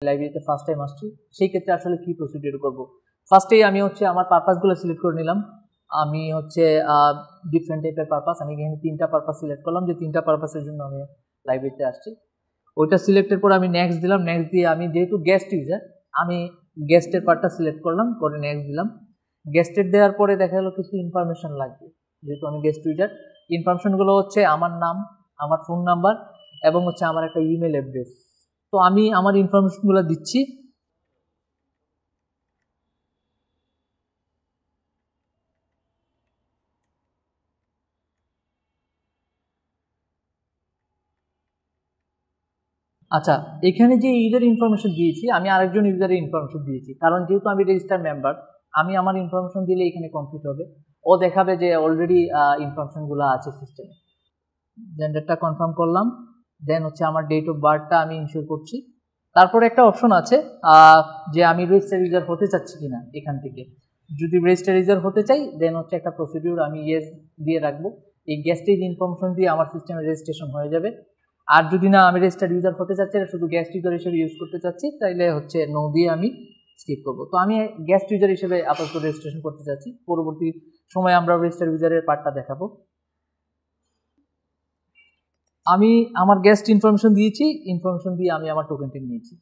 লাইব্রেরিতে first time আসছি, সেই ক্ষেত্রে আসলে কি প্রসিডিউর করব। ফার্স্টেই আমি হচ্ছে আমার পারপাসগুলো সিলেক্ট করে নিলাম। আমি হচ্ছে ডিফারেন্ট টাইপের পারপাস, আমি এখানে 3টা পারপাস সিলেক্ট করলাম যে 3টা পারপাসের জন্য আমি লাইব্রেরিতে আসছি। ওইটা সিলেক্টের পর আমি নেক্সট দিলাম। নেক্সট দিয়ে আমি যেহেতু গেস্ট ইউজার, আমি গেস্টের পার্টটা সিলেক্ট করলাম, করে নেক্সট দিলাম। গেস্টের দেওয়ার পরে দেখা গেলো কিছু ইনফরমেশন লাগবে, যেহেতু আমি গেস্ট ইউজার। ইনফরমেশনগুলো হচ্ছে আমার নাম, আমার ফোন নাম্বার এবং হচ্ছে আমার একটা ইমেল অ্যাড্রেস। তো আমি আমার ইনফরমেশনগুলো দিচ্ছি। আচ্ছা, এখানে যে ইউজার ইনফরমেশন দিয়েছি, আমি আরেকজন ইউজারের ইনফরমেশন দিয়েছি, কারণ যেহেতু আমি রেজিস্টার মেম্বার, আমি আমার ইনফরমেশন দিলে এখানে কনফিউজ হবে। ও দেখাবে যে অলরেডি ইনফরমেশনগুলো আছে সিস্টেমে। জেন্ডারটা কনফার্ম করলাম, দেন হচ্ছে আমার ডেট অফ বার্থটা আমি ইনশিওর করছি। তারপরে একটা অপশন আছে যে আমি রেজিস্টার ইউজার হতে চাচ্ছি কিনা। এখান থেকে যদি রেজিস্টার ইউজার হতে চাই, দেন হচ্ছে একটা প্রসিডিউর আমি ইয়েস দিয়ে রাখবো। এই গেস্টেজ ইনফরমেশন দিয়ে আমার সিস্টেমে রেজিস্ট্রেশন হয়ে যাবে। আর যদি না আমি রেজিস্টার ইউজার হতে চাচ্ছি, শুধু গেস্ট ইউজার হিসেবে ইউজ করতে চাচ্ছি, তাইলে হচ্ছে নো দিয়ে আমি স্কিপ করবো। তো আমি গেস্ট ইউজার হিসেবে আপাতত রেজিস্ট্রেশন করতে চাচ্ছি। পরবর্তী সময়ে আমরা রেজিস্টার ইউজারের পার্টটা দেখাবো। আমি আমার গেস্ট ইনফরমেশন দিয়েছি, ইনফরমেশন দিয়ে আমি আমার টোকেনটি নিয়েছি।